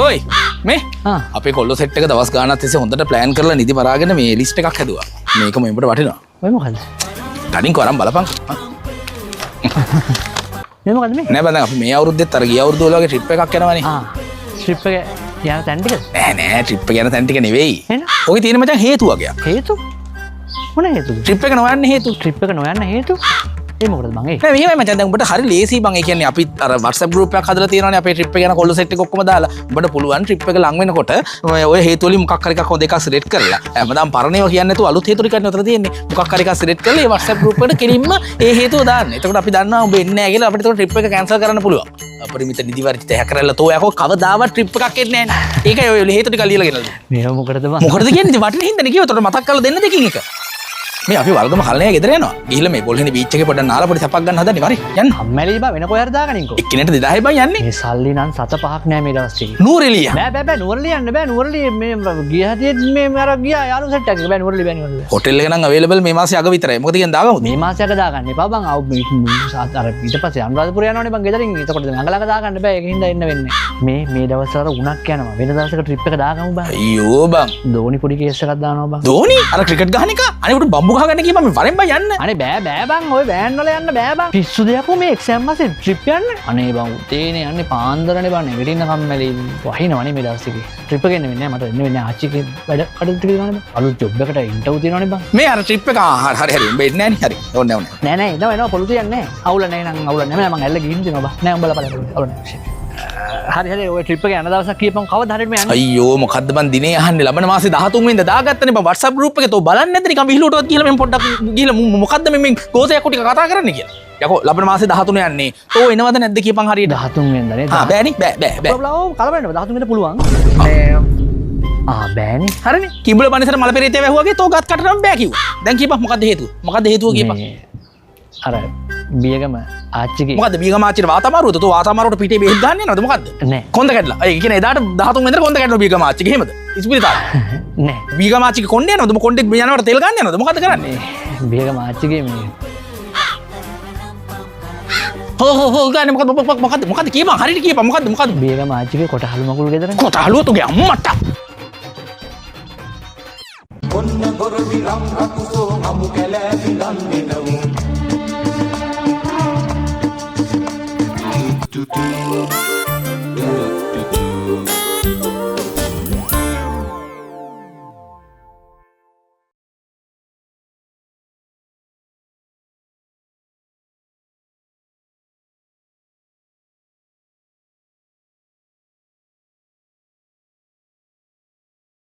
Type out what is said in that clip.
ඔයි මේ අපේ කොල්ලෝ සෙට් එක දවස් ගානක් තිස්සේ හොඳට ප්ලෑන් කරලා නිදි මරාගෙන මේ ලිස්ට් එකක් හැදුවා. මේක මෙඹට වටිනවා. ඔය මොකද්ද? කලින් කරන් බලපන්. මේ මොකද්ද මේ? නෑ බං අපි මේ අවුරුද්දෙත් අර ගිය අවුරුද්ද වල වගේ ට්‍රිප් එකක් යනවනේ. ට්‍රිප් එක යන තැන් ටිකද? නෑ ට්‍රිප් එක යන තැන් ටික නෙවෙයි. එහෙනම්? ඔගේ තියෙන මචං හේතු වගේක්. හේතු? මොන හේතුද? ට්‍රිප් එක නොයන්න හේතු. ට්‍රිප් එක නොයන්න හේතු? ඒ මොකටද මං ඒ? නෑ මෙහෙමයි මචං දැන් උඹට හරි ලේසි බං. ඒ කියන්නේ අපි අර WhatsApp group එකක් හදලා තියෙනවානේ අපේ ට්‍රිප් එක යන කොල්ල සෙට් එක ඔක්කොම දාලා. උඹට පුළුවන් ට්‍රිප් එක ලඟ වෙනකොට ඔය හේතු වලින් මොකක් හරි එකක් හොඳ එකක් සිලෙක්ට් කරලා හැමදාම පරණේව කියන්නේ නැතුව අලුත් හේතු ටිකක් නතර තියෙන්නේ. මොකක් හරි එකක් සිලෙක්ට් කරලා ඒ WhatsApp group එකට කෙලින්ම ඒ හේතුව දාන්න. එතකොට අපි දන්නවා උඹ එන්නේ නැහැ කියලා අපිට ට්‍රිප් එක කැන්සල් කරන්න පුළුවන්. අපරිමිත නිදි වර්ජිත හැකරලා තෝ යකෝ කවදාවත් ට්‍රිප් එකක් එන්නේ නැහැ නේ. ඒකයි ඔය හේතු ටික ලියලා ගෙනල්ලා. මේව මොකටද බං? මොකටද කියන්නේ වටින හින්දානේ කිව්ව. එතකොට මතක් කරලා දෙන්න දෙකින් එක. මේ අපි වල්ගම කල්නේ ගෙදර යනවා. ගිහිල්ලා මේ පොල්හෙනේ බීච් එකේ පොඩ්ඩක් නාලා පොඩි සපක් ගන්න හදන්නේ. හරි යන්න. අම්මැලි බා වෙන කොහේ හරි දාගනින්කෝ. එක්කිනෙට 2000යි බං යන්නේ. මේ සල්ලි නම් 7-5ක් නෑ මේ දවස් ටිකේ. නූරෙලිය. බෑ නුවරලි යන්න බෑ. නුවරලි මේ ගිය හැටියෙත් මේ අර ගියා යාළු සෙට් එකක්. බෑ නුවරලි. හොටෙල් එක නම් අවේලබල් මේ මාසේ අග විතරයි. මොකද කියන්නේ දාගමුද? මේ මාසයක දාගන්න එපා බං. අර ඊට පස්සේ අනුරාධපුර යනවනේ බං ගෙදරින්. එතකොට මංගලක දාගන්න බෑ. ඒකින්ද එන්න වෙන්නේ. මේ දවස්වල උණක් යනවා. වෙන දවසක ට්‍රිප් එක දාගමු බං. අයියෝ බං. ධෝනි පොඩි කේස් එකක් දානවා බං. ධෝනි අර ක්‍රිකට් ගහන එක. අනේ උට බම්බු ගහගන්න කියපන් මේ වරෙන් බං යන්න. අනේ බෑ බං. ඔය වෑන් වල යන්න බෑ බං. පිස්සු දෙයක් මේ එක්සෑම් මාසේ ට්‍රිප් යන්න. අනේ බං උතේනේ යන්නේ පාන්දරනේ බං. නැගිටින්න කම්මැලි. වහිනවනේ මේ දවස් ටිකේ. ට්‍රිප් එක එන්න වෙන්නේ නැහැ. මට එන්න වෙන්නේ ආච්චිගේ වැඩ කටයුතු ටික ගන්න බං. අලුත් ජොබ් එකට ඉන්ටර්විව් තියෙනවනේ බං. මේ අර ට්‍රිප් එක හරි උඹ එන්නේ නැහැ නේ. හරි. ඕනේ නෑ එනවා පොළු තියන්නේ නැහැ. අවුල නැහැ නම් අවුල නැහැ. මම ඇල්ල ගිහින් දෙනවා බං. නෑ උඹලා බලන්න. අවුල නැහැ. හරි ඔය ට්‍රිප් එක යන දවසක් කියපන් කවදා හරි මේ යන්නේ. අයියෝ මොකද්ද බං දිනේ අහන්නේ ලබන මාසේ 13 වෙනිදා දාගත්තනේ බං WhatsApp group එකේ තෝ බලන්නේ නැද්ද නිකන් විහිළුවටවත් කියලා මම පොඩ්ඩක් ගිහලා මොකද්ද මේ ගෝසයක් ටික කතා කරන්නේ කියලා. යකෝ ලබන මාසේ 13 යන්නේ. තෝ එනවද නැද්ද කියපන් හරියට. 13 වෙනිදා නේද? බෑනේ බෑ. ඔව් කලබලන්න 13 වෙනිදා පුළුවන්. බෑනේ. හරිනේ. කිඹුල බණිසර මල පෙරේතය වැහුවාගේ තෝ ගත් කටනම් බෑ කිව්වා. දැන් කියපන් මොකද්ද හේතුව? මොකද්ද හේතුව කියපන්. අර බියගම ආච්චිගේ මොකද්ද බියගම ආච්චිට වාතමාරුවද? තෝ වාතමාරුවට පිටේ බෙහෙත් ගන්න යනවද මොකද්ද? නෑ. කොන්ද කැඩලා. ඒ කියන්නේ එදාට 13 වෙනිදා කොන්ද කැඩනවා බියගම ආච්චිගේ එහෙමද? ඉස්පිරිතාලේ. නෑ. බියගම ආච්චිගේ කොණ්ඩේ යනවද? මො කොණ්ඩේ යනවට තෙල් ගන්න යනවද? මොකද්ද කරන්නේ? බියගම ආච්චිගේ මේ හෝ ගානේ මොකද්ද කියපන් හරියට කියපන් මොකද්ද? බියගම ආච්චිගේ කොටහළු මකුළු ගෙදර. කොටහළුව තුගේ අම්මට. ඔන්න ගොරවි රම් රකුසෝ අමු කැලෑවි ලන්නෙනවුම්